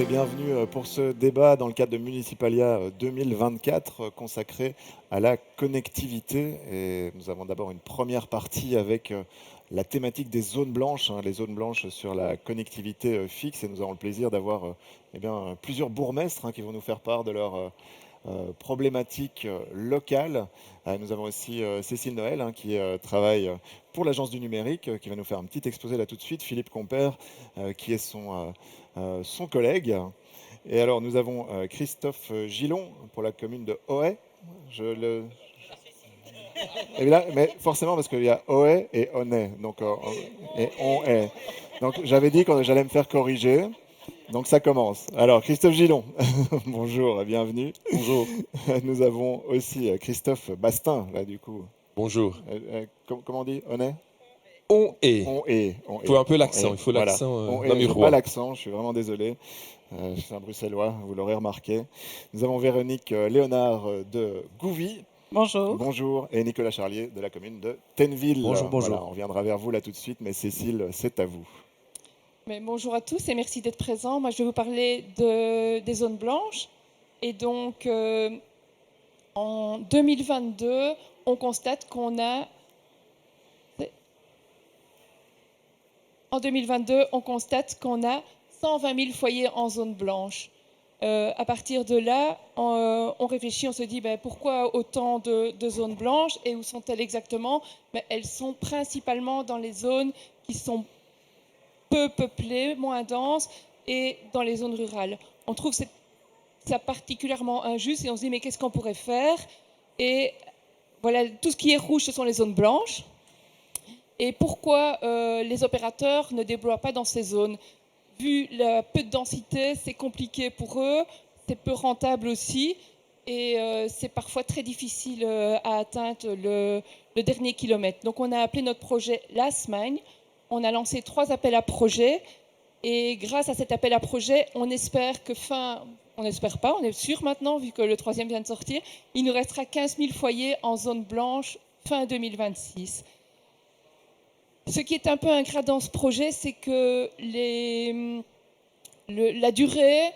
et bienvenue pour ce débat dans le cadre de Municipalia 2024 consacré à la connectivité. Et nous avons d'abord une première partie avec la thématique des zones blanches, les zones blanches sur la connectivité fixe. Et nous avons le plaisir d'avoir plusieurs bourgmestres qui vont nous faire part de leur problématiques locales. Nous avons aussi Cécile Noël qui travaille pour l'Agence du numérique, qui va nous faire un petit exposé là tout de suite. Philippe Compère, qui est son collègue. Et alors, nous avons Christophe Gillon pour la commune de Ohaye. Et là, mais forcément, parce qu'il y a Ohaye et Onay, donc et on est. Donc, j'avais dit que j'allais me faire corriger. Donc, ça commence. Alors, Christophe Gillon, bonjour, bienvenue. Bonjour. Nous avons aussi Christophe Bastin, là, du coup. Bonjour. Comment on dit Onay? On est. Il faut un peu l'accent, il faut l'accent pas l'accent, je suis vraiment désolé. Je suis un bruxellois, vous l'aurez remarqué. Nous avons Véronique Léonard de Gouvy. Bonjour. Bonjour. Et Nicolas Charlier de la commune de Tenneville. Bonjour, bonjour. Voilà, on reviendra vers vous là tout de suite, mais Cécile, c'est à vous. Mais bonjour à tous et merci d'être présents. Moi, je vais vous parler des zones blanches. Et donc, en 2022, on constate qu'on a... En 2022, on constate qu'on a 120 000 foyers en zone blanche. À partir de là, on réfléchit, on se dit pourquoi autant de zones blanches et où sont-elles exactement? Elles sont principalement dans les zones qui sont peu peuplées, moins denses et dans les zones rurales. On trouve ça particulièrement injuste et on se dit mais qu'est-ce qu'on pourrait faire? Et voilà, tout ce qui est rouge, ce sont les zones blanches. Et pourquoi les opérateurs ne déploient pas dans ces zones? Vu la peu de densité, c'est compliqué pour eux, c'est peu rentable aussi, et c'est parfois très difficile à atteindre le dernier kilomètre. Donc on a appelé notre projet l'Asmagne, on a lancé 3 appels à projets, et grâce à cet appel à projet, on espère on n'espère pas, on est sûr maintenant, vu que le 3e vient de sortir, il nous restera 15 000 foyers en zone blanche fin 2026. Ce qui est un peu ingrat dans ce projet, c'est que la durée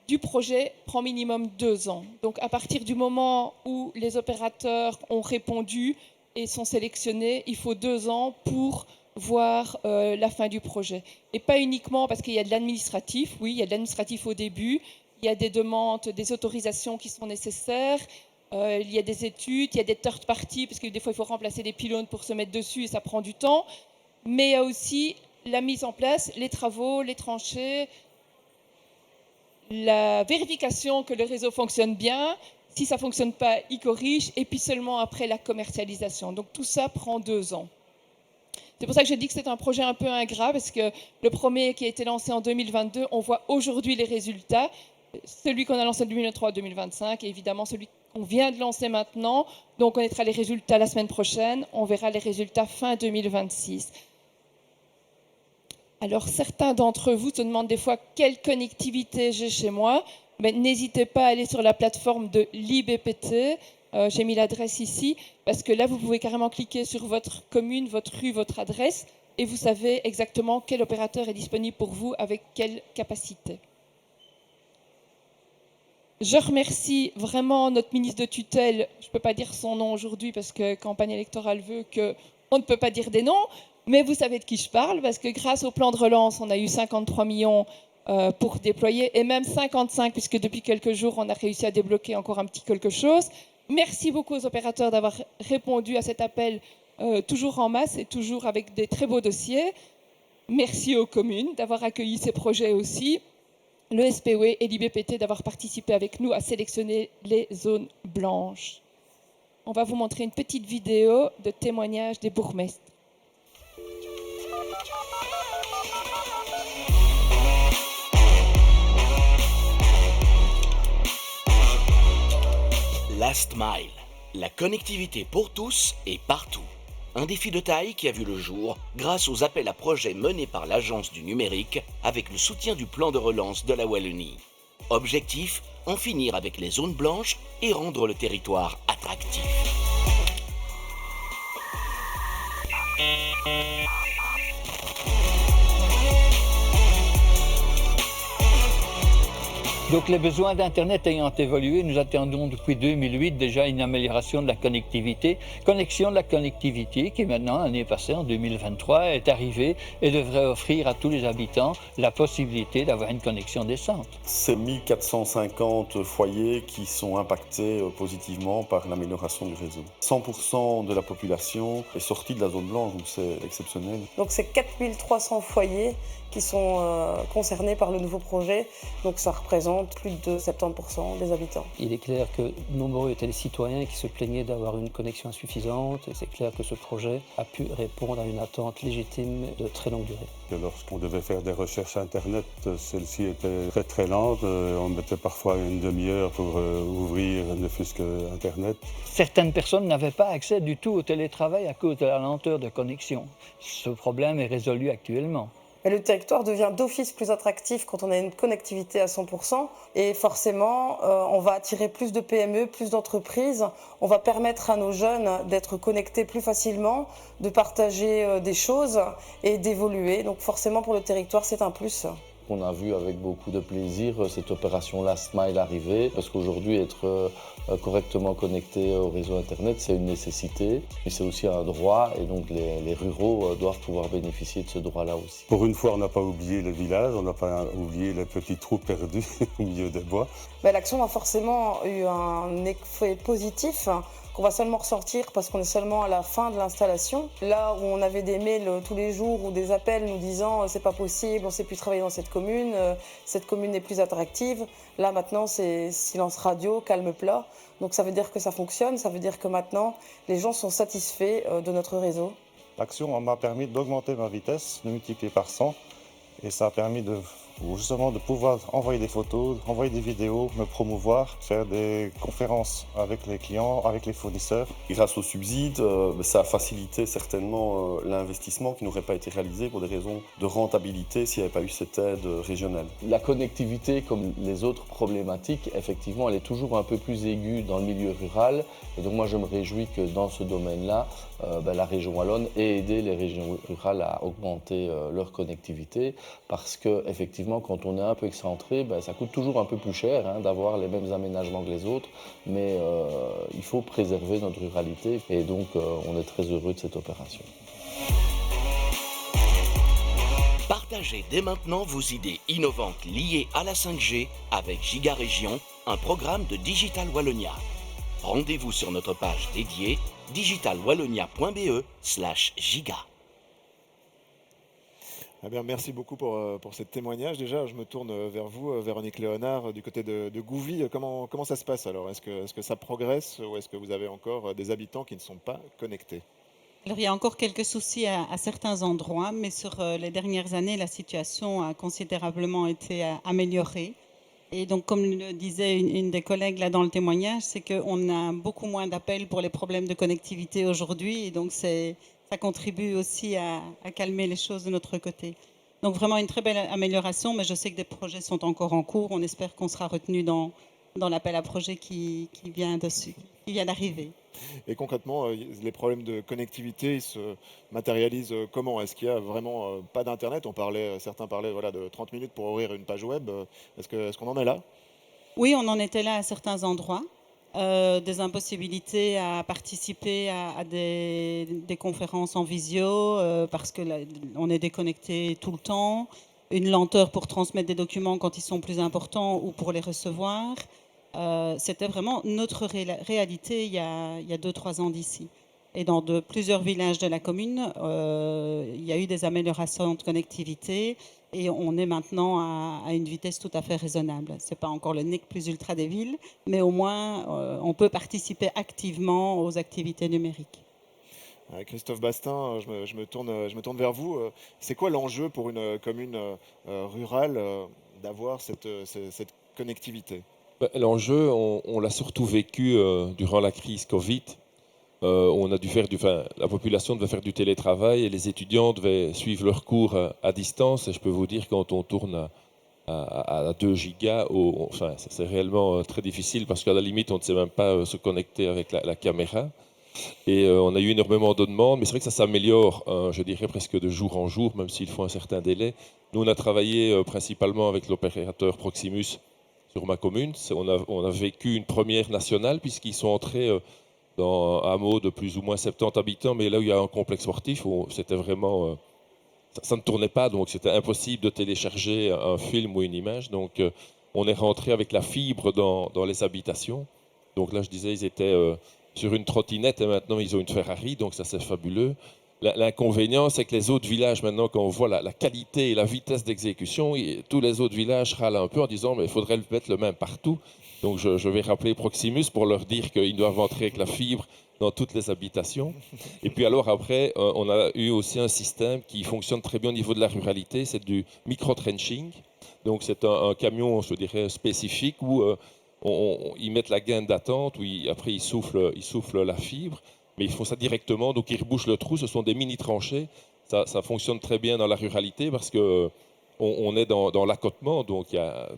du projet prend minimum 2 ans. Donc à partir du moment où les opérateurs ont répondu et sont sélectionnés, il faut 2 ans pour voir la fin du projet. Et pas uniquement parce qu'il y a de l'administratif. Oui, il y a de l'administratif au début. Il y a des demandes, des autorisations qui sont nécessaires. Il y a des études, il y a des third parties, parce que des fois, il faut remplacer des pylônes pour se mettre dessus et ça prend du temps. Mais il y a aussi la mise en place, les travaux, les tranchées, la vérification que le réseau fonctionne bien. Si ça ne fonctionne pas, il corrige. Et puis seulement après, la commercialisation. Donc tout ça prend 2 ans. C'est pour ça que je dis que c'est un projet un peu ingrat, parce que le premier qui a été lancé en 2022, on voit aujourd'hui les résultats. Celui qu'on a lancé en 2023-2025 et évidemment celui qu'on vient de lancer maintenant. Donc on connaîtra les résultats la semaine prochaine. On verra les résultats fin 2026. Alors certains d'entre vous se demandent des fois quelle connectivité j'ai chez moi. N'hésitez pas à aller sur la plateforme de l'IBPT. J'ai mis l'adresse ici parce que là vous pouvez carrément cliquer sur votre commune, votre rue, votre adresse et vous savez exactement quel opérateur est disponible pour vous avec quelle capacité. Je remercie vraiment notre ministre de tutelle. Je ne peux pas dire son nom aujourd'hui parce que la campagne électorale veut qu'on ne peut pas dire des noms, mais vous savez de qui je parle parce que grâce au plan de relance, on a eu 53 millions pour déployer et même 55 puisque depuis quelques jours, on a réussi à débloquer encore un petit quelque chose. Merci beaucoup aux opérateurs d'avoir répondu à cet appel toujours en masse et toujours avec des très beaux dossiers. Merci aux communes d'avoir accueilli ces projets aussi. Le SPW et l'IBPT d'avoir participé avec nous à sélectionner les zones blanches. On va vous montrer une petite vidéo de témoignage des bourgmestres. Last Mile, la connectivité pour tous et partout. Un défi de taille qui a vu le jour grâce aux appels à projets menés par l'Agence du numérique avec le soutien du plan de relance de la Wallonie. Objectif, en finir avec les zones blanches et rendre le territoire attractif. Donc les besoins d'Internet ayant évolué, nous attendons depuis 2008 déjà une amélioration de la connectivité. Connexion de la connectivité qui maintenant, l'année passée, en 2023, est arrivée et devrait offrir à tous les habitants la possibilité d'avoir une connexion décente. C'est 1450 foyers qui sont impactés positivement par l'amélioration du réseau. 100% de la population est sortie de la zone blanche, donc c'est exceptionnel. Donc c'est 4300 foyers qui sont concernés par le nouveau projet, donc ça représente plus de 70% des habitants. Il est clair que nombreux étaient les citoyens qui se plaignaient d'avoir une connexion insuffisante, et c'est clair que ce projet a pu répondre à une attente légitime de très longue durée. Lorsqu'on devait faire des recherches Internet, celle-ci était très très lente. On mettait parfois une demi-heure pour ouvrir ne fût-ce que Internet. Certaines personnes n'avaient pas accès du tout au télétravail à cause de la lenteur de connexion. Ce problème est résolu actuellement. Et le territoire devient d'office plus attractif quand on a une connectivité à 100%. Et forcément, on va attirer plus de PME, plus d'entreprises. On va permettre à nos jeunes d'être connectés plus facilement, de partager des choses et d'évoluer. Donc forcément, pour le territoire, c'est un plus. On a vu avec beaucoup de plaisir cette opération Last Mile arriver, parce qu'aujourd'hui, être correctement connecté au réseau Internet, c'est une nécessité, mais c'est aussi un droit, et donc les ruraux doivent pouvoir bénéficier de ce droit-là aussi. Pour une fois, on n'a pas oublié le village, on n'a pas oublié les petits trous perdus au milieu des bois. L'action a forcément eu un effet positif qu'on va seulement ressortir parce qu'on est seulement à la fin de l'installation. Là où on avait des mails tous les jours ou des appels nous disant c'est pas possible, on ne sait plus travailler dans cette commune n'est plus attractive. Là maintenant c'est silence radio, calme plat. Donc ça veut dire que ça fonctionne, ça veut dire que maintenant les gens sont satisfaits de notre réseau. L'action m'a permis d'augmenter ma vitesse, de multiplier par 100, et ça a permis justement de pouvoir envoyer des photos, envoyer des vidéos, me promouvoir, faire des conférences avec les clients, avec les fournisseurs. Grâce aux subsides, ça a facilité certainement l'investissement qui n'aurait pas été réalisé pour des raisons de rentabilité s'il n'y avait pas eu cette aide régionale. La connectivité, comme les autres problématiques, effectivement, elle est toujours un peu plus aiguë dans le milieu rural. Et donc moi, je me réjouis que dans ce domaine-là, la région wallonne ait aidé les régions rurales à augmenter leur connectivité, parce que effectivement, quand on est un peu excentré, ça coûte toujours un peu plus cher d'avoir les mêmes aménagements que les autres, mais il faut préserver notre ruralité et donc on est très heureux de cette opération. Partagez dès maintenant vos idées innovantes liées à la 5G avec Giga Région, un programme de Digital Wallonia. Rendez-vous sur notre page dédiée digitalwallonia.be/giga. Eh bien, merci beaucoup pour ce témoignage. Déjà, je me tourne vers vous, Véronique Léonard, du côté de Gouvy. Comment ça se passe alors? Est-ce que ça progresse ou est-ce que vous avez encore des habitants qui ne sont pas connectés? Alors, il y a encore quelques soucis à certains endroits, mais sur les dernières années, la situation a considérablement été améliorée. Et donc, comme le disait une des collègues là dans le témoignage, c'est qu'on a beaucoup moins d'appels pour les problèmes de connectivité aujourd'hui. Et donc, ça contribue aussi à calmer les choses de notre côté. Donc, vraiment une très belle amélioration, mais je sais que des projets sont encore en cours. On espère qu'on sera retenu dans l'appel à projet qui vient d'arriver. Et concrètement, les problèmes de connectivité, ils se matérialisent comment? Est-ce qu'il n'y a vraiment pas d'Internet? Certains parlaient de 30 minutes pour ouvrir une page web. Est-ce qu'on en est là? Oui, on en était là à certains endroits. Des impossibilités à participer à des conférences en visio parce qu'on est déconnecté tout le temps. Une lenteur pour transmettre des documents quand ils sont plus importants ou pour les recevoir. C'était vraiment notre réalité il y a 2-3 ans d'ici. Et dans plusieurs villages de la commune, il y a eu des améliorations de connectivité et on est maintenant à une vitesse tout à fait raisonnable. Ce n'est pas encore le NIC plus ultra des villes, mais au moins on peut participer activement aux activités numériques. Christophe Bastin, je me tourne vers vous. C'est quoi l'enjeu pour une commune rurale d'avoir cette connectivité? L'enjeu, on l'a surtout vécu durant la crise Covid. On a dû la population devait faire du télétravail et les étudiants devaient suivre leurs cours à distance. Et je peux vous dire, quand on tourne à 2 gigas, c'est réellement très difficile parce qu'à la limite, on ne sait même pas se connecter avec la caméra. Et on a eu énormément de demandes, mais c'est vrai que ça s'améliore, je dirais presque de jour en jour, même s'il faut un certain délai. Nous, on a travaillé principalement avec l'opérateur Proximus sur ma commune. On a vécu une première nationale puisqu'ils sont entrés dans un hameau de plus ou moins 70 habitants, mais là où il y a un complexe sportif, où c'était vraiment... ça ne tournait pas, donc c'était impossible de télécharger un film ou une image. Donc on est rentré avec la fibre dans les habitations. Donc là, je disais, ils étaient sur une trottinette et maintenant ils ont une Ferrari, donc ça c'est fabuleux. L'inconvénient, c'est que les autres villages, maintenant, quand on voit la qualité et la vitesse d'exécution, tous les autres villages râlent un peu en disant mais il faudrait mettre le même partout. Donc je vais rappeler Proximus pour leur dire qu'ils doivent entrer avec la fibre dans toutes les habitations. Et puis alors après, on a eu aussi un système qui fonctionne très bien au niveau de la ruralité, c'est du micro-trenching. Donc c'est un camion, je dirais, spécifique où ils mettent la gaine d'attente, où après ils soufflent la fibre, mais ils font ça directement, donc ils rebouchent le trou, ce sont des mini-tranchées. Ça fonctionne très bien dans la ruralité parce que on est dans l'accotement, donc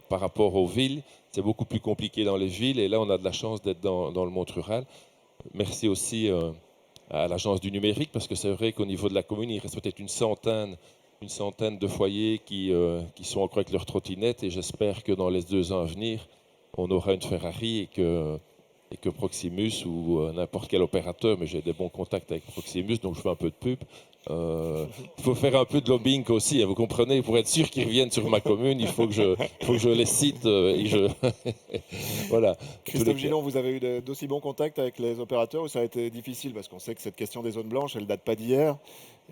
par rapport aux villes, c'est beaucoup plus compliqué dans les villes, et là on a de la chance d'être dans le monde rural. Merci aussi à l'agence du numérique, parce que c'est vrai qu'au niveau de la commune, il reste peut-être une centaine de foyers qui sont encore avec leur trottinette, et j'espère que dans les 2 ans à venir, on aura une Ferrari et que Proximus ou n'importe quel opérateur, mais j'ai des bons contacts avec Proximus, donc je fais un peu de pub. Il faut faire un peu de lobbying aussi, hein, vous comprenez, pour être sûr qu'ils reviennent sur ma commune, il faut que je les cite. Voilà. Christophe Gillon, vous avez eu d'aussi bons contacts avec les opérateurs ou ça a été difficile? Parce qu'on sait que cette question des zones blanches, elle ne date pas d'hier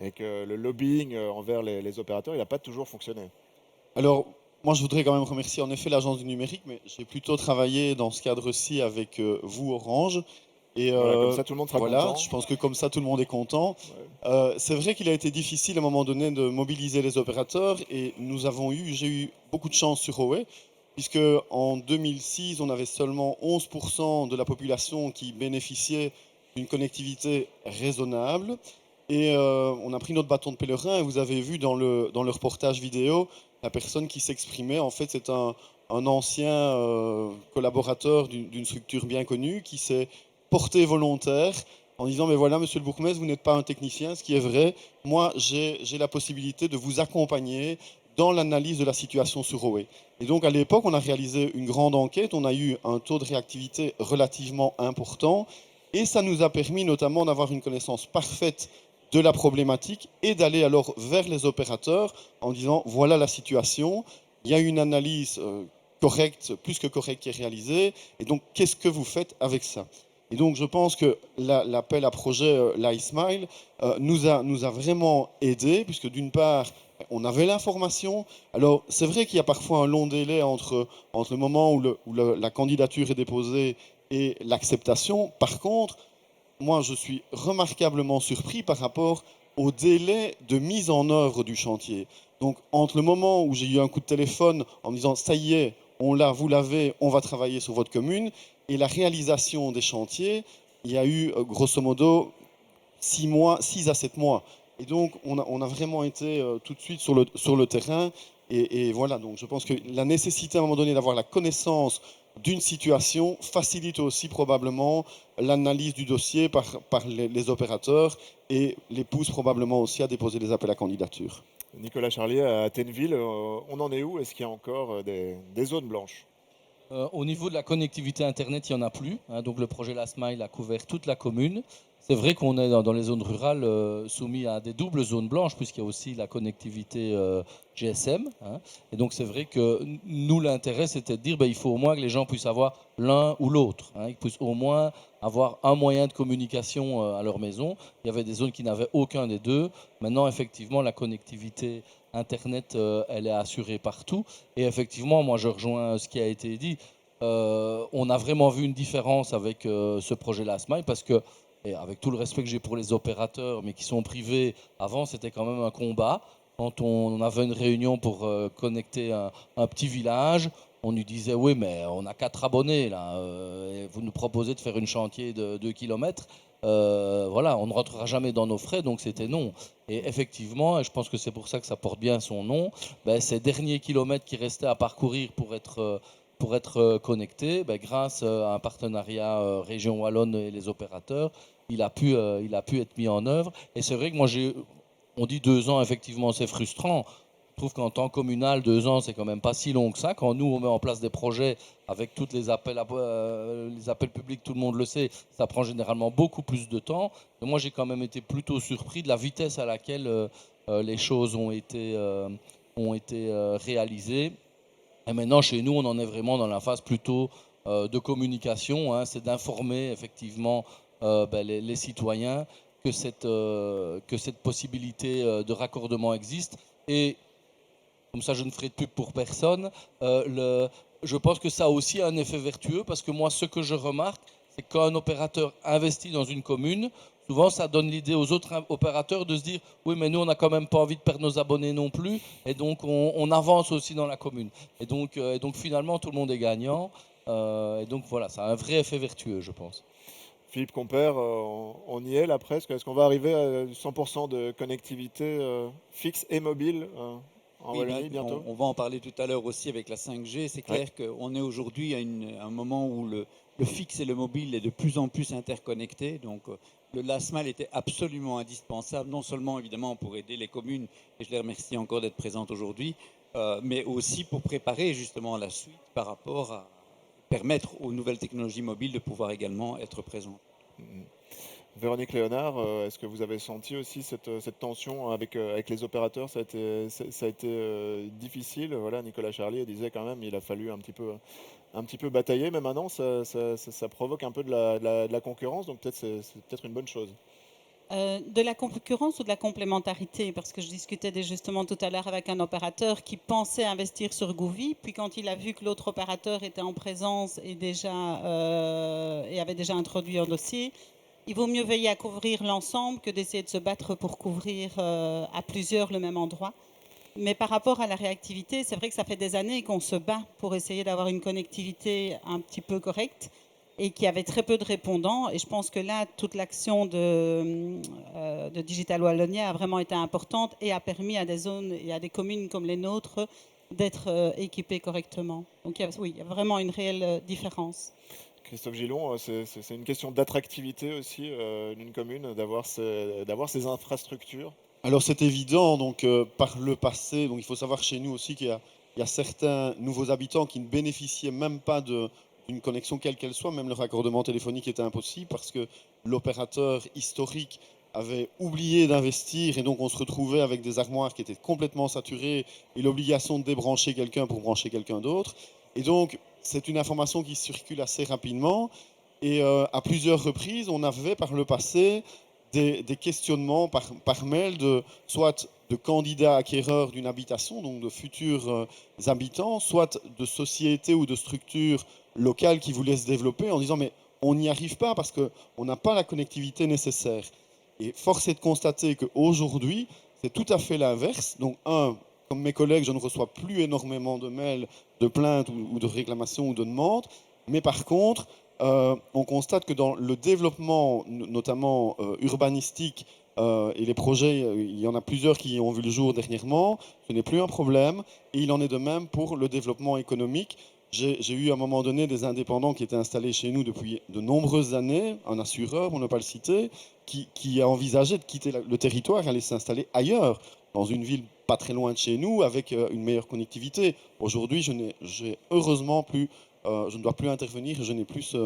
et que le lobbying envers les opérateurs, il n'a pas toujours fonctionné. Alors, moi, je voudrais quand même remercier en effet l'agence du numérique, mais j'ai plutôt travaillé dans ce cadre-ci avec vous, Orange. Et voilà, comme ça, tout le monde sera content. Je pense que comme ça, tout le monde est content. Ouais. C'est vrai qu'il a été difficile à un moment donné de mobiliser les opérateurs, et j'ai eu beaucoup de chance sur Howe, puisque en 2006, on avait seulement 11% de la population qui bénéficiait d'une connectivité raisonnable. Et on a pris notre bâton de pèlerin, et vous avez vu dans le reportage vidéo, la personne qui s'exprimait, en fait, c'est un ancien collaborateur d'une structure bien connue qui s'est porté volontaire en disant mais voilà, monsieur le bourgmestre, vous n'êtes pas un technicien, ce qui est vrai, moi j'ai la possibilité de vous accompagner dans l'analyse de la situation sur Howe. Et donc à l'époque, on a réalisé une grande enquête, on a eu un taux de réactivité relativement important, et ça nous a permis notamment d'avoir une connaissance parfaite de la problématique et d'aller alors vers les opérateurs en disant voilà la situation, il y a une analyse correcte, plus que correcte, qui est réalisée, et donc qu'est-ce que vous faites avec ça? Et donc je pense que l'appel à projet l'iSmile nous a vraiment aidés, puisque d'une part, on avait l'information. Alors c'est vrai qu'il y a parfois un long délai entre le moment où la candidature est déposée et l'acceptation. Par contre, moi je suis remarquablement surpris par rapport au délai de mise en œuvre du chantier. Donc entre le moment où j'ai eu un coup de téléphone en me disant ça y est, vous l'avez, on va travailler sur votre commune, et la réalisation des chantiers, il y a eu grosso modo 6 à 7 mois. Et donc on a vraiment été tout de suite sur le terrain. Et voilà, donc je pense que la nécessité à un moment donné d'avoir la connaissance d'une situation facilite aussi probablement l'analyse du dossier par les opérateurs, et les pousse probablement aussi à déposer des appels à candidature. Nicolas Charlier, à Tenneville, on en est où? Est-ce qu'il y a encore des zones blanches? Au niveau de la connectivité Internet, il n'y en a plus. Hein, donc le projet LastMile a couvert toute la commune. C'est vrai qu'on est dans les zones rurales soumis à des doubles zones blanches, puisqu'il y a aussi la connectivité GSM. Hein. Et donc c'est vrai que nous, l'intérêt, c'était de dire il faut au moins que les gens puissent avoir l'un ou l'autre. Hein, ils puissent au moins avoir un moyen de communication à leur maison. Il y avait des zones qui n'avaient aucun des deux. Maintenant, effectivement, la connectivité Internet, elle est assurée partout. Et effectivement, moi, je rejoins ce qui a été dit. On a vraiment vu une différence avec ce projet LastMile, parce que, et avec tout le respect que j'ai pour les opérateurs, mais qui sont privés, avant, c'était quand même un combat. Quand on avait une réunion pour connecter un petit village, on nous disait oui, mais on a 4 abonnés là, et vous nous proposez de faire une chantier de 2 km. Voilà, on ne rentrera jamais dans nos frais, donc c'était non. Et effectivement, et je pense que c'est pour ça que ça porte bien son nom, ces derniers kilomètres qui restaient à parcourir pour être connectés, grâce à un partenariat Région Wallonne et les opérateurs, il a pu être mis en œuvre. Et c'est vrai que moi, on dit 2 ans, effectivement, c'est frustrant. Je trouve qu'en temps communal, 2 ans, c'est quand même pas si long que ça. Quand nous, on met en place des projets avec tous les appels publics, tout le monde le sait, ça prend généralement beaucoup plus de temps. Et moi, j'ai quand même été plutôt surpris de la vitesse à laquelle les choses ont été réalisées. Et maintenant, chez nous, on en est vraiment dans la phase plutôt de communication. C'est d'informer effectivement les citoyens que cette possibilité de raccordement existe. Et comme ça, je ne ferai de pub pour personne. Je pense que ça a aussi un effet vertueux parce que moi, ce que je remarque, c'est que quand un opérateur investit dans une commune, souvent, ça donne l'idée aux autres opérateurs de se dire « Oui, mais nous, on n'a quand même pas envie de perdre nos abonnés non plus. » Et donc, on avance aussi dans la commune. Et donc, finalement, tout le monde est gagnant. Et donc, voilà, ça a un vrai effet vertueux, je pense. Philippe Compère, on y est là presque. Est-ce qu'on va arriver à 100% de connectivité fixe et mobile en Wallonie bientôt? On va en parler tout à l'heure aussi avec la 5G. C'est clair qu'on est aujourd'hui à un moment où le fixe et le mobile est de plus en plus interconnecté. Donc le last mile était absolument indispensable, non seulement évidemment pour aider les communes, et je les remercie encore d'être présentes aujourd'hui, mais aussi pour préparer justement la suite par rapport à permettre aux nouvelles technologies mobiles de pouvoir également être présentes. Véronique Léonard, est-ce que vous avez senti aussi cette tension avec les opérateurs? Ça a été difficile. Voilà, Nicolas Charlier disait quand même il a fallu un petit peu batailler, mais maintenant ça provoque un peu de la concurrence, donc peut-être c'est peut-être une bonne chose. De la concurrence ou de la complémentarité? Parce que je discutais justement tout à l'heure avec un opérateur qui pensait investir sur Gouvy, puis quand il a vu que l'autre opérateur était en présence et avait déjà introduit un dossier, il vaut mieux veiller à couvrir l'ensemble que d'essayer de se battre pour couvrir à plusieurs le même endroit. Mais par rapport à la réactivité, c'est vrai que ça fait des années qu'on se bat pour essayer d'avoir une connectivité un petit peu correcte et qu'il y avait très peu de répondants. Et je pense que là, toute l'action de Digital Wallonie a vraiment été importante et a permis à des zones et à des communes comme les nôtres d'être équipées correctement. Donc il y a vraiment une réelle différence. Christophe Gillon, c'est une question d'attractivité aussi d'une commune, d'avoir ces infrastructures. Alors c'est évident, donc par le passé, donc il faut savoir chez nous aussi qu'il y a certains nouveaux habitants qui ne bénéficiaient même pas d'une connexion quelle qu'elle soit, même le raccordement téléphonique était impossible parce que l'opérateur historique avait oublié d'investir et donc on se retrouvait avec des armoires qui étaient complètement saturées et l'obligation de débrancher quelqu'un pour brancher quelqu'un d'autre. Et donc c'est une information qui circule assez rapidement et à plusieurs reprises on avait par le passé des questionnements par mail soit de candidats acquéreurs d'une habitation, donc de futurs habitants, soit de sociétés ou de structures locales qui voulaient se développer en disant mais on n'y arrive pas parce qu'on n'a pas la connectivité nécessaire. Et force est de constater qu'aujourd'hui, c'est tout à fait l'inverse. Donc comme mes collègues, je ne reçois plus énormément de mails, de plaintes ou de réclamations ou de demandes, mais par contre, on constate que dans le développement, notamment urbanistique, et les projets, il y en a plusieurs qui ont vu le jour dernièrement, ce n'est plus un problème, et il en est de même pour le développement économique. J'ai eu à un moment donné des indépendants qui étaient installés chez nous depuis de nombreuses années, un assureur, pour ne pas le citer, qui a envisagé de quitter le territoire et aller s'installer ailleurs, dans une ville pas très loin de chez nous, avec une meilleure connectivité. Aujourd'hui, j'ai heureusement plus... je ne dois plus intervenir, je n'ai plus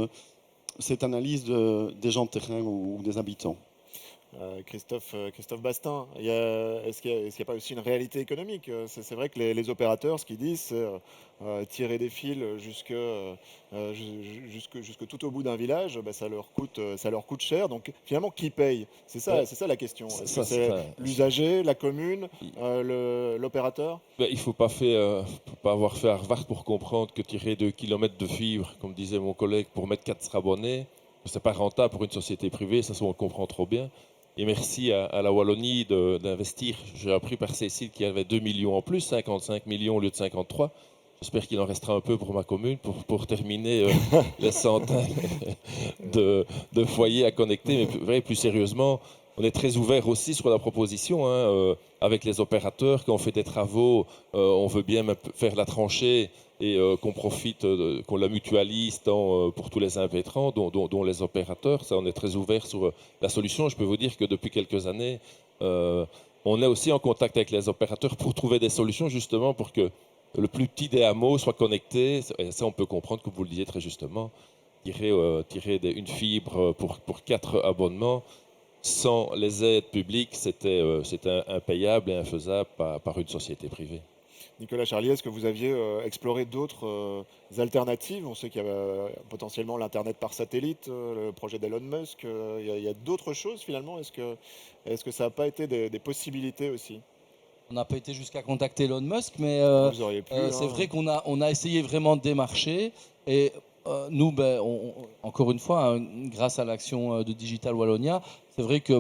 cette analyse des gens de terrain ou des habitants. Christophe Bastin, est-ce qu'il n'y a pas aussi une réalité économique? C'est vrai que les opérateurs, ce qu'ils disent, c'est tirer des fils jusque tout au bout d'un village, ça leur coûte cher. Donc finalement, qui paye? C'est ça la question. Est-ce que c'est l'usager, la commune, l'opérateur? Il ne faut pas avoir fait Harvard pour comprendre que tirer 2 km de fibre, comme disait mon collègue, pour mettre 4 abonnés, ce n'est pas rentable pour une société privée, ça on le comprend trop bien. Et merci à la Wallonie d'investir. J'ai appris par Cécile qu'il y avait 2 millions en plus, 55 millions au lieu de 53. J'espère qu'il en restera un peu pour ma commune pour terminer les centaines de foyers à connecter. Mais plus sérieusement, on est très ouvert aussi sur la proposition avec les opérateurs. Quand on fait des travaux, on veut bien faire la tranchée et qu'on profite, qu'on la mutualise pour tous les impétrants, dont les opérateurs. Ça, on est très ouvert sur la solution. Je peux vous dire que depuis quelques années, on on est aussi en contact avec les opérateurs pour trouver des solutions justement pour que le plus petit des hameaux soit connecté. Et ça, on peut comprendre, comme vous le disiez très justement, tirer une fibre pour 4 abonnements sans les aides publiques, c'était impayable et infaisable par une société privée. Nicolas Charlier, est-ce que vous aviez exploré d'autres alternatives? On sait qu'il y a potentiellement l'Internet par satellite, le projet d'Elon Musk. Il y a d'autres choses finalement. Est-ce que ça n'a pas été des possibilités aussi? On n'a pas été jusqu'à contacter Elon Musk, mais Vous auriez pu, c'est hein. vrai qu'on a essayé vraiment de démarcher. Et nous, encore une fois, hein, grâce à l'action de Digital Wallonia, c'est vrai que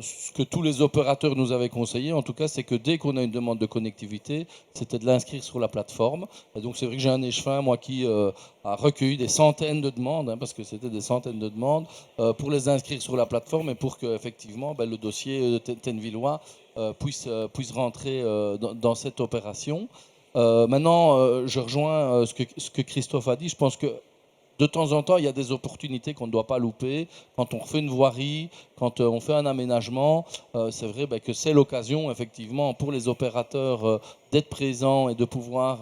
ce que tous les opérateurs nous avaient conseillé, en tout cas, c'est que dès qu'on a une demande de connectivité, c'était de l'inscrire sur la plateforme. Et donc c'est vrai que j'ai un échevin, moi, qui a recueilli des centaines de demandes, hein, parce que c'était des centaines de demandes, pour les inscrire sur la plateforme et pour que effectivement le dossier Tennevillois puisse rentrer dans cette opération. Maintenant, je rejoins ce que Christophe a dit. Je pense que de temps en temps, il y a des opportunités qu'on ne doit pas louper. Quand on refait une voirie, quand on fait un aménagement, c'est vrai que c'est l'occasion, effectivement, pour les opérateurs d'être présents et de pouvoir,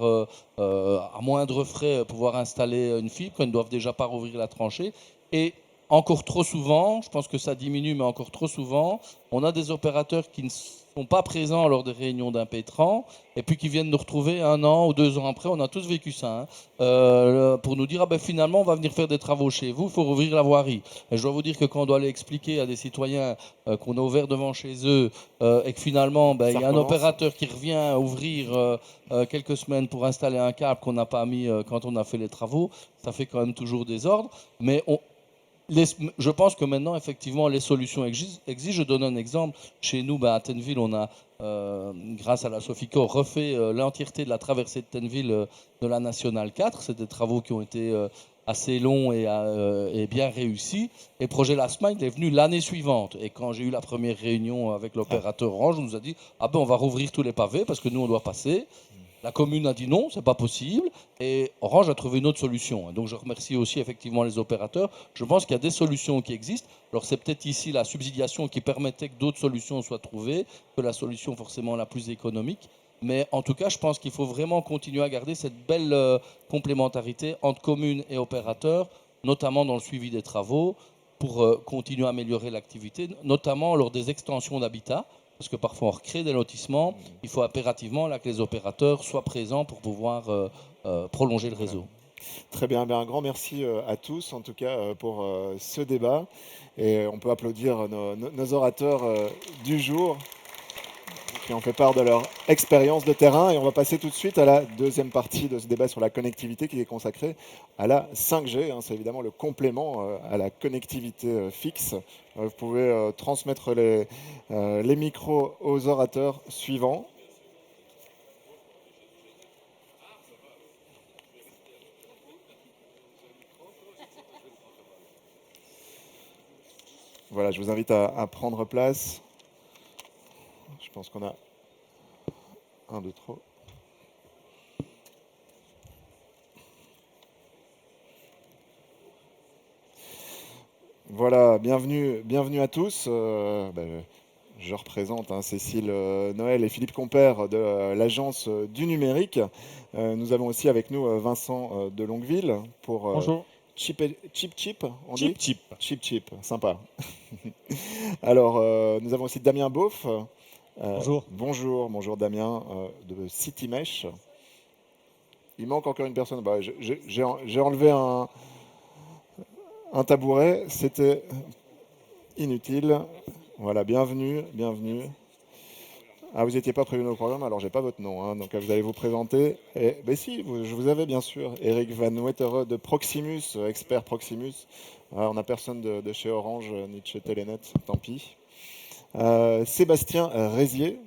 à moindre frais, pouvoir installer une fibre, quand ils ne doivent déjà pas rouvrir la tranchée. Et encore trop souvent, je pense que ça diminue, mais encore trop souvent, on a des opérateurs qui ne sont pas présents lors des réunions d'impétrants et puis qui viennent nous retrouver 1 an ou 2 ans après. On a tous vécu ça, hein, pour nous dire finalement on va venir faire des travaux chez vous, il faut rouvrir la voirie. Et je dois vous dire que quand on doit aller expliquer à des citoyens qu'on a ouvert devant chez eux et que finalement il y a un opérateur qui revient ouvrir quelques semaines pour installer un câble qu'on n'a pas mis quand on a fait les travaux, ça fait quand même toujours des ordres. Mais je pense que maintenant, effectivement, les solutions existent. Je donne un exemple. Chez nous, à Tenneville, on a, grâce à la Sofico, refait l'entièreté de la traversée de Tenneville de la Nationale 4. C'est des travaux qui ont été assez longs et bien réussis. Et le projet Last Mile est venu l'année suivante. Et quand j'ai eu la première réunion avec l'opérateur Orange, on nous a dit on va rouvrir tous les pavés parce que nous, on doit passer. La commune a dit non, c'est pas possible, et Orange a trouvé une autre solution. Donc je remercie aussi effectivement les opérateurs. Je pense qu'il y a des solutions qui existent. Alors c'est peut-être ici la subsidiation qui permettait que d'autres solutions soient trouvées, que la solution forcément la plus économique. Mais en tout cas, je pense qu'il faut vraiment continuer à garder cette belle complémentarité entre communes et opérateurs, notamment dans le suivi des travaux, pour continuer à améliorer l'activité, notamment lors des extensions d'habitat. Parce que parfois on recrée des lotissements, il faut impérativement que les opérateurs soient présents pour pouvoir prolonger le réseau. Très bien, un grand merci à tous en tout cas pour ce débat. Et on peut applaudir nos orateurs du jour qui ont fait part de leur expérience de terrain. Et on va passer tout de suite à la deuxième partie de ce débat sur la connectivité qui est consacrée à la 5G. C'est évidemment le complément à la connectivité fixe. Vous pouvez transmettre les micros aux orateurs suivants. Voilà, je vous invite à prendre place. Je pense qu'on a un de trop. Voilà, bienvenue à tous. Je représente Cécile Noël et Philippe Compère de l'Agence du numérique. Nous avons aussi avec nous Vincent de Longueville pour Bonjour. Chip, on Chip, dit Chip, sympa. Alors, nous avons aussi Damien Beauf. Bonjour. Bonjour Damien de CityMesh. Il manque encore une personne. J'ai enlevé un tabouret, c'était inutile. Voilà, bienvenue. Ah, vous n'étiez pas prévenu au programme, alors j'ai pas votre nom, donc vous allez vous présenter. Si, je vous avais bien sûr. Eric Van Wettere de Proximus, expert Proximus. On n'a personne de chez Orange, ni de chez Telenet, tant pis. Sébastien Rézier.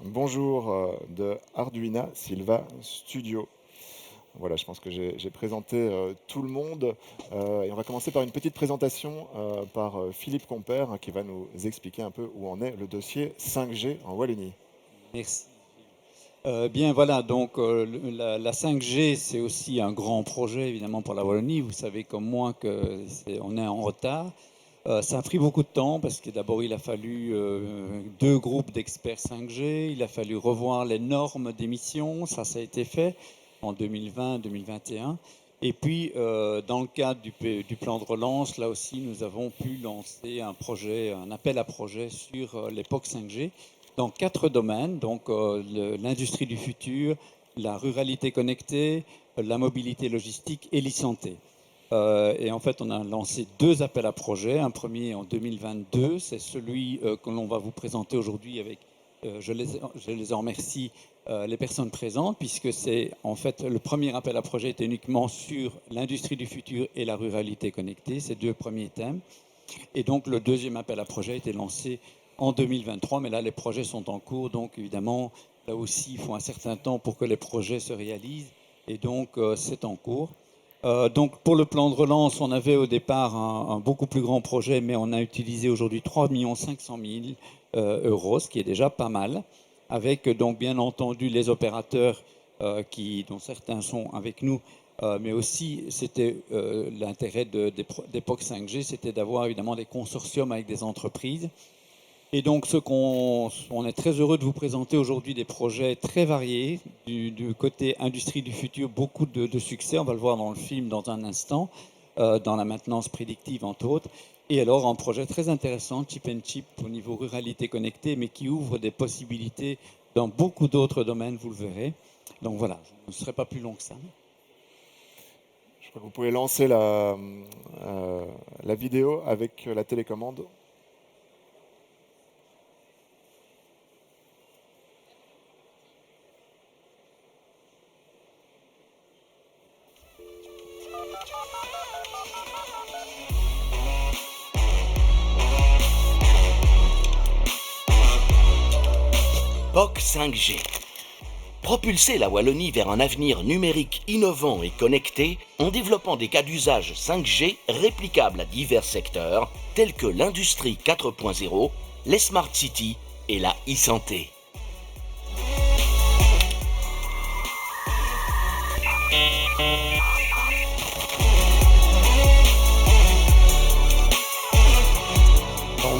Bonjour de Arduina Silva Studio. Voilà, je pense que j'ai présenté tout le monde. Et on va commencer par une petite présentation par Philippe Compère qui va nous expliquer un peu où en est le dossier 5G en Wallonie. Merci. Bien voilà, donc la 5G, c'est aussi un grand projet évidemment pour la Wallonie. Vous savez comme moi qu'on est en retard. Ça a pris beaucoup de temps parce que d'abord il a fallu 2 groupes d'experts 5G, il a fallu revoir les normes d'émission, ça a été fait en 2020-2021. Et puis dans le cadre du plan de relance, là aussi nous avons pu lancer un appel à projet sur l'époque 5G dans 4 domaines, donc l'industrie du futur, la ruralité connectée, la mobilité logistique et l'e-santé. Et en fait, on a lancé 2 appels à projets. Un premier en 2022, c'est celui que l'on va vous présenter aujourd'hui avec, je les en remercie, les personnes présentes, puisque c'est en fait le premier appel à projet était uniquement sur l'industrie du futur et la ruralité connectée, ces 2 premiers thèmes. Et donc le deuxième appel à projet a été lancé en 2023, mais là les projets sont en cours, donc évidemment là aussi il faut un certain temps pour que les projets se réalisent, et donc c'est en cours. Donc pour le plan de relance, on avait au départ un beaucoup plus grand projet, mais on a utilisé aujourd'hui 3 500 000 euros, ce qui est déjà pas mal, avec donc bien entendu les opérateurs dont certains sont avec nous, mais aussi c'était l'intérêt d'Époque 5G, c'était d'avoir évidemment des consortiums avec des entreprises. Et donc, on est très heureux de vous présenter aujourd'hui des projets très variés du côté industrie du futur, beaucoup de succès. On va le voir dans le film dans un instant, dans la maintenance prédictive entre autres. Et alors, un projet très intéressant, Chip and Chip au niveau ruralité connectée, mais qui ouvre des possibilités dans beaucoup d'autres domaines, vous le verrez. Donc voilà, je ne serai pas plus long que ça. Je crois que vous pouvez lancer la vidéo avec la télécommande. POC 5G. Propulser la Wallonie vers un avenir numérique innovant et connecté en développant des cas d'usage 5G réplicables à divers secteurs tels que l'industrie 4.0, les smart cities et la e-santé.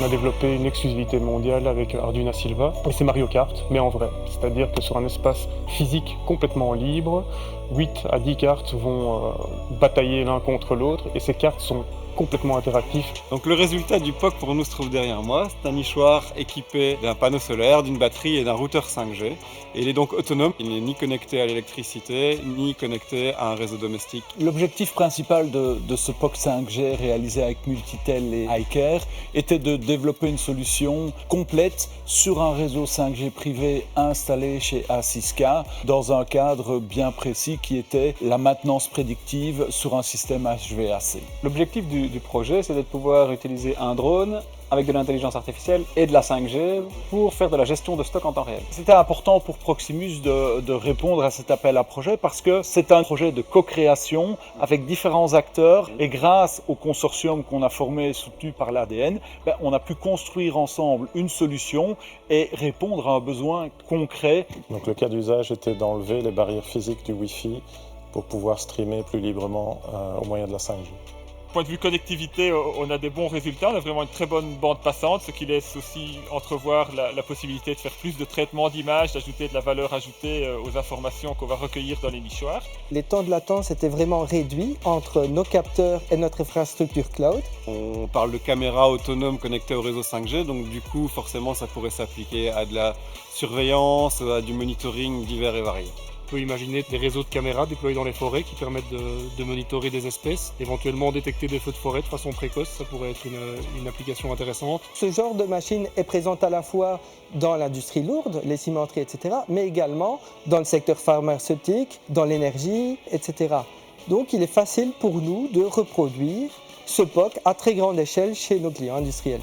On a développé une exclusivité mondiale avec Arduino Silva, et c'est Mario Kart, mais en vrai. C'est-à-dire que sur un espace physique complètement libre, 8 à 10 cartes vont batailler l'un contre l'autre, et ces cartes sont complètement interactifs. Donc le résultat du POC pour nous se trouve derrière moi. C'est un nichoir équipé d'un panneau solaire, d'une batterie et d'un routeur 5G. Et il est donc autonome. Il n'est ni connecté à l'électricité, ni connecté à un réseau domestique. L'objectif principal de ce POC 5G réalisé avec Multitel et iCare était de développer une solution complète sur un réseau 5G privé installé chez A6K dans un cadre bien précis qui était la maintenance prédictive sur un système HVAC. L'objectif du projet, c'est de pouvoir utiliser un drone avec de l'intelligence artificielle et de la 5G pour faire de la gestion de stock en temps réel. C'était important pour Proximus de répondre à cet appel à projet parce que c'est un projet de co-création avec différents acteurs et grâce au consortium qu'on a formé soutenu par l'ADN, on a pu construire ensemble une solution et répondre à un besoin concret. Donc le cas d'usage était d'enlever les barrières physiques du Wi-Fi pour pouvoir streamer plus librement au moyen de la 5G. Point de vue connectivité, on a des bons résultats, on a vraiment une très bonne bande passante, ce qui laisse aussi entrevoir la possibilité de faire plus de traitement d'images, d'ajouter de la valeur ajoutée aux informations qu'on va recueillir dans les nichoirs. Les temps de latence étaient vraiment réduits entre nos capteurs et notre infrastructure cloud. On parle de caméras autonomes connectées au réseau 5G, donc du coup forcément ça pourrait s'appliquer à de la surveillance, à du monitoring divers et variés. On peut imaginer des réseaux de caméras déployés dans les forêts qui permettent de monitorer des espèces, éventuellement détecter des feux de forêt de façon précoce, ça pourrait être une application intéressante. Ce genre de machine est présente à la fois dans l'industrie lourde, les cimenteries, etc., mais également dans le secteur pharmaceutique, dans l'énergie, etc. Donc il est facile pour nous de reproduire ce POC à très grande échelle chez nos clients industriels.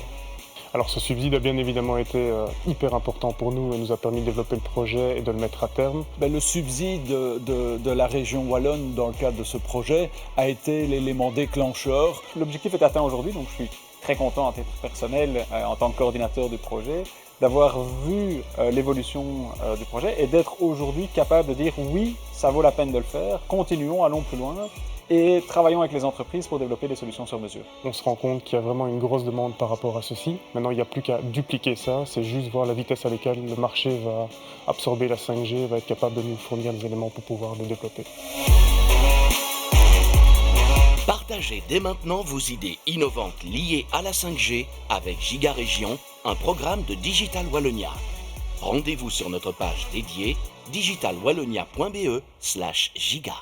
Alors ce subside a bien évidemment été hyper important pour nous et nous a permis de développer le projet et de le mettre à terme. Le subside de la région wallonne dans le cadre de ce projet a été l'élément déclencheur. L'objectif est atteint aujourd'hui, donc je suis très content à titre personnel en tant que coordinateur du projet d'avoir vu l'évolution du projet et d'être aujourd'hui capable de dire oui, ça vaut la peine de le faire, continuons, allons plus loin. et travaillons avec les entreprises pour développer des solutions sur mesure. On se rend compte qu'il y a vraiment une grosse demande par rapport à ceci. Maintenant, il n'y a plus qu'à dupliquer ça, c'est juste voir la vitesse à laquelle le marché va absorber la 5G, va être capable de nous fournir les éléments pour pouvoir le développer. Partagez dès maintenant vos idées innovantes liées à la 5G avec Giga Région, un programme de Digital Wallonia. Rendez-vous sur notre page dédiée digitalwallonia.be/giga.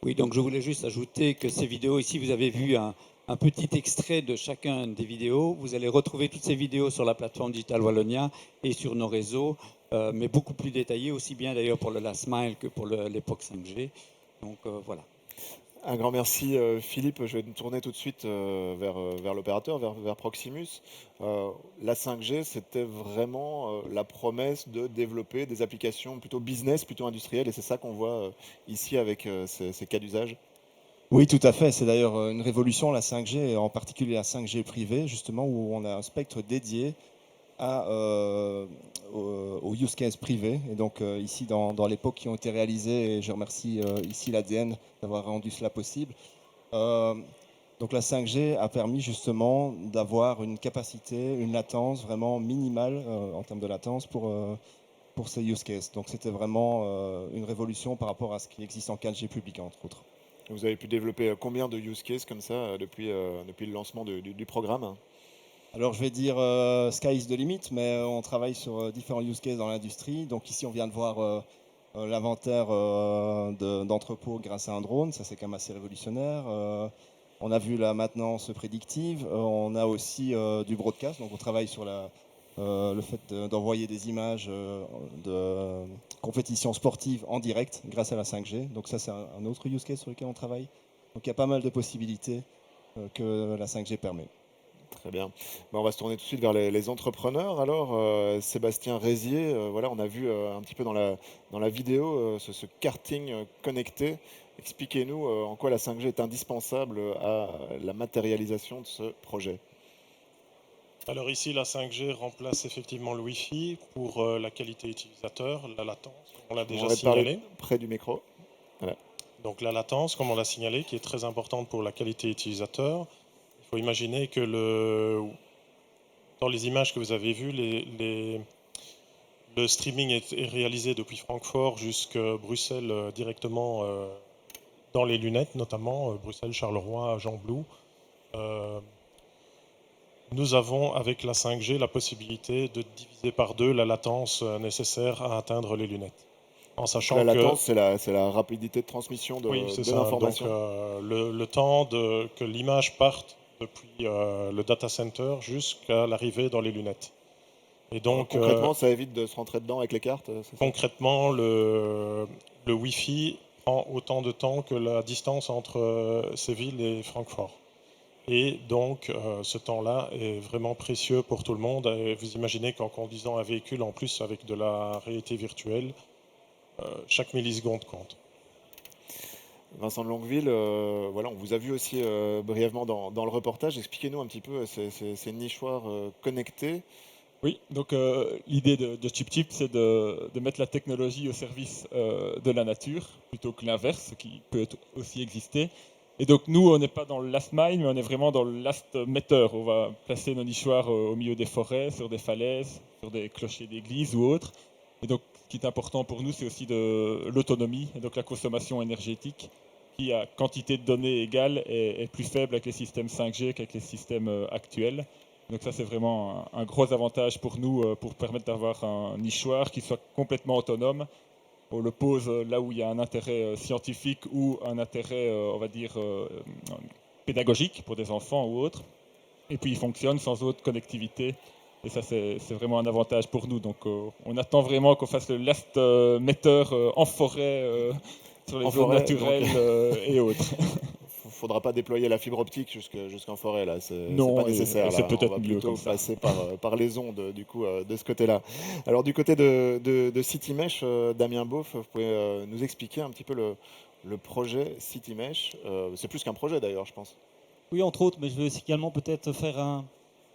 Oui, donc je voulais juste ajouter que ces vidéos, ici vous avez vu un petit extrait de chacun des vidéos. Vous allez retrouver toutes ces vidéos sur la plateforme Digital Wallonia et sur nos réseaux, mais beaucoup plus détaillées, aussi bien d'ailleurs pour le Last Mile que pour l'époque 5G. Donc voilà. Un grand merci Philippe, je vais me tourner tout de suite vers l'opérateur, vers Proximus. La 5G, c'était vraiment la promesse de développer des applications plutôt business, plutôt industrielles, et c'est ça qu'on voit ici avec ces cas d'usage. Oui, tout à fait, c'est d'ailleurs une révolution la 5G, en particulier la 5G privée, justement, où on a un spectre dédié aux use cases privés. Et donc ici, dans les POC qui ont été réalisés, et je remercie ici l'ADN d'avoir rendu cela possible. Donc la 5G a permis justement d'avoir une capacité, une latence vraiment minimale en termes de latence pour ces use cases. Donc c'était vraiment une révolution par rapport à ce qui existe en 4G public, entre autres. Vous avez pu développer combien de use cases comme ça depuis le lancement du programme ? Alors je vais dire sky is the limit, mais on travaille sur différents use cases dans l'industrie. Donc ici on vient de voir l'inventaire d'entrepôts grâce à un drone, ça c'est quand même assez révolutionnaire. On a vu la maintenance prédictive, on a aussi du broadcast, donc on travaille sur le fait d'envoyer des images de compétitions sportives en direct grâce à la 5G. Donc ça c'est un autre use case sur lequel on travaille. Donc il y a pas mal de possibilités que la 5G permet. Très bien. On va se tourner tout de suite vers les entrepreneurs. Alors, Sébastien Rézier, voilà, on a vu un petit peu dans la vidéo ce karting connecté. Expliquez-nous en quoi la 5G est indispensable à la matérialisation de ce projet. Alors ici, la 5G remplace effectivement le Wi-Fi pour la qualité utilisateur, la latence, on l'a déjà signalé. Près du micro. Voilà. Donc la latence, comme on l'a signalé, qui est très importante pour la qualité utilisateur. Il faut imaginer que dans les images que vous avez vues, le streaming est réalisé depuis Francfort jusqu'à Bruxelles directement dans les lunettes, notamment Bruxelles, Charleroi, Jean-Blou. Nous avons avec la 5G la possibilité de diviser par 2 la latence nécessaire à atteindre les lunettes. En sachant la latence, c'est la rapidité de transmission de l'information. Donc, le temps que l'image parte depuis le data center jusqu'à l'arrivée dans les lunettes. Et donc, concrètement, ça évite de se rentrer dedans avec les cartes. Concrètement, le Wi-Fi prend autant de temps que la distance entre Séville et Francfort. Et donc, ce temps-là est vraiment précieux pour tout le monde. Et vous imaginez qu'en conduisant un véhicule, en plus avec de la réalité virtuelle, chaque milliseconde compte. Vincent de Longueville, voilà, on vous a vu aussi brièvement dans le reportage. Expliquez-nous un petit peu ces nichoirs connectés. Oui, donc l'idée de ChipChip, c'est de mettre la technologie au service de la nature, plutôt que l'inverse, qui peut aussi exister. Et donc nous, on n'est pas dans le last mile, mais on est vraiment dans le last meter. On va placer nos nichoirs au milieu des forêts, sur des falaises, sur des clochers d'église ou autres. Et donc ce qui est important pour nous, c'est aussi de l'autonomie, et donc la consommation énergétique, qui à quantité de données égale est plus faible avec les systèmes 5G qu'avec les systèmes actuels. Donc ça, c'est vraiment un gros avantage pour nous, pour permettre d'avoir un nichoir qui soit complètement autonome. On le pose là où il y a un intérêt scientifique ou un intérêt, on va dire, pédagogique pour des enfants ou autres. Et puis il fonctionne sans autre connectivité. Et ça, c'est vraiment un avantage pour nous. Donc on attend vraiment qu'on fasse le last meter en forêt, sur les zones naturelles et autres. Il ne faudra pas déployer la fibre optique jusqu'en forêt, là. C'est pas nécessaire. C'est peut-être on va mieux plutôt comme ça. passer par les ondes, du coup, de ce côté-là. Alors, du côté de CityMesh, Damien Beauf, vous pouvez nous expliquer un petit peu le projet CityMesh. C'est plus qu'un projet, d'ailleurs, je pense. Oui, entre autres, mais je vais aussi également peut-être faire une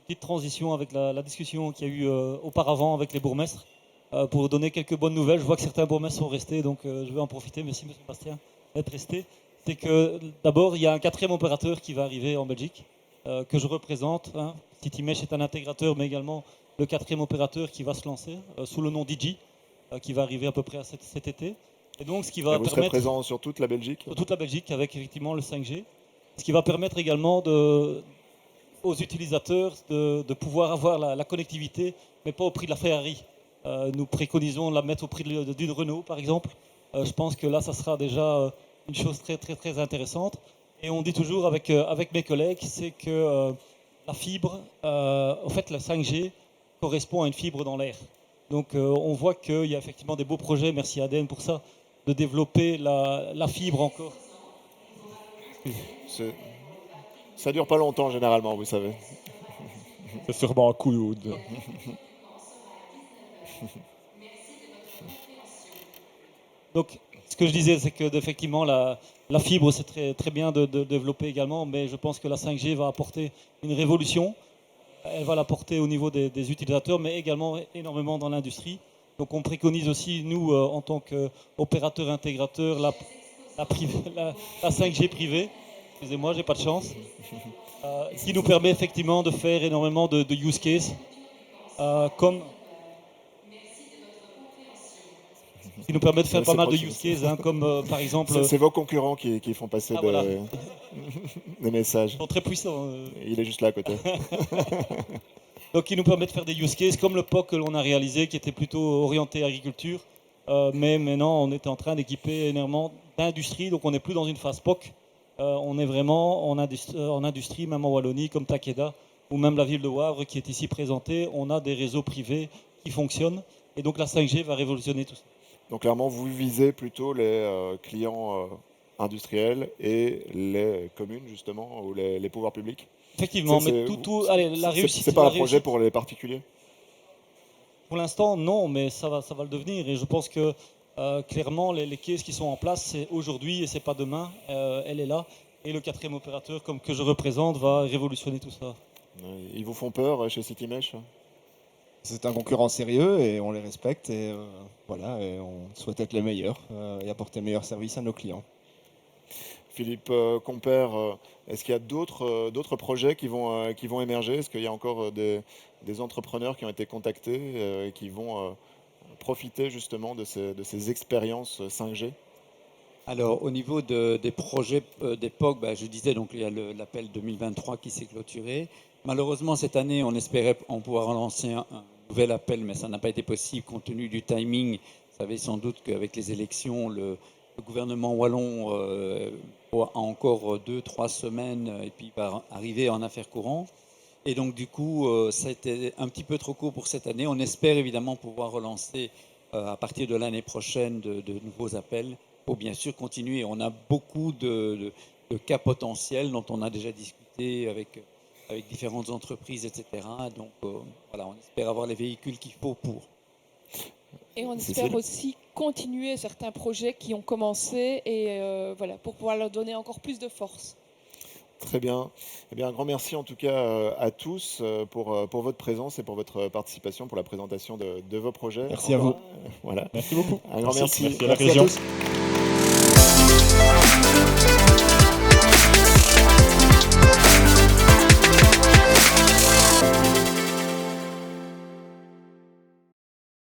petite transition avec la discussion qu'il y a eu auparavant avec les bourgmestres, pour vous donner quelques bonnes nouvelles. Je vois que certains bourgmestres sont restés, donc je vais en profiter. Merci, M. Bastien, d'être resté. c'est que d'abord, il y a un 4e opérateur qui va arriver en Belgique, que je représente. Hein. Citymesh est un intégrateur, mais également le 4e opérateur qui va se lancer sous le nom Digi, qui va arriver à peu près cet été. Et donc, ce qui va vous serez présent sur toute la Belgique? Sur toute la Belgique, avec effectivement le 5G. Ce qui va permettre également aux utilisateurs de pouvoir avoir la connectivité, mais pas au prix de la Ferrari. Nous préconisons de la mettre au prix d'une Renault, par exemple. Je pense que là, ça sera déjà une chose très, très, très intéressante. Et on dit toujours avec mes collègues, c'est que la fibre, en fait, la 5G correspond à une fibre dans l'air. Donc, on voit qu'il y a effectivement des beaux projets, merci ADN pour ça, de développer la fibre encore. Ça dure pas longtemps, généralement, vous savez. C'est sûrement un coup. Donc, ce que je disais, c'est que effectivement la fibre, c'est très, très bien de développer également, mais je pense que la 5G va apporter une révolution. Elle va l'apporter au niveau des utilisateurs, mais également énormément dans l'industrie. Donc, on préconise aussi, nous, en tant qu'opérateur intégrateur, la 5G privée. Excusez-moi, j'ai pas de chance. Qui nous permet effectivement de faire énormément de use cases, qui nous permet de faire pas mal de use cases, hein, comme par exemple... C'est vos concurrents qui font passer voilà. des messages. Ils sont très puissants. Il est juste là à côté. Donc, qui nous permet de faire des use cases, comme le POC que l'on a réalisé, qui était plutôt orienté agriculture. Mais maintenant, on est en train d'équiper énormément d'industrie, donc on n'est plus dans une phase POC. On est vraiment en industrie, même en Wallonie, comme Takeda, ou même la ville de Wavre qui est ici présentée. On a des réseaux privés qui fonctionnent. Et donc, la 5G va révolutionner tout ça. Donc clairement, vous visez plutôt les clients industriels et les communes, justement, ou les pouvoirs publics? Effectivement, mais allez, la réussite... C'est pas un projet pour les particuliers? Pour l'instant, non, mais ça va le devenir. Et je pense que, clairement, les cases qui sont en place, c'est aujourd'hui et c'est pas demain. Elle est là. Et le 4e opérateur, comme que je représente, va révolutionner tout ça. Ils vous font peur chez Citymesh? C'est un concurrent sérieux et on les respecte et voilà, et on souhaite être les meilleurs et apporter meilleurs services à nos clients. Philippe Compère, est-ce qu'il y a d'autres projets qui vont émerger? Est-ce qu'il y a encore des entrepreneurs qui ont été contactés et qui vont profiter justement de ces expériences 5G? Alors, au niveau des projets d'époque, je disais, donc il y a l'appel 2023 qui s'est clôturé. Malheureusement, cette année, on espérait pouvoir relancer un nouvel appel, mais ça n'a pas été possible compte tenu du timing. Vous savez sans doute qu'avec les élections, le gouvernement wallon a encore 2-3 semaines et puis va arriver en affaires courantes. Et donc, du coup, ça a été un petit peu trop court pour cette année. On espère évidemment pouvoir relancer à partir de l'année prochaine de nouveaux appels pour bien sûr continuer. On a beaucoup de cas potentiels dont on a déjà discuté avec différentes entreprises, etc. Donc voilà, on espère avoir les véhicules qu'il faut pour. Et on espère aussi continuer certains projets qui ont commencé et voilà, pour pouvoir leur donner encore plus de force. Très bien. Eh bien, un grand merci en tout cas à tous pour votre présence et pour votre participation, pour la présentation de vos projets. Merci à vous. Voilà. Merci beaucoup. Un grand merci. Merci à la région. À tous.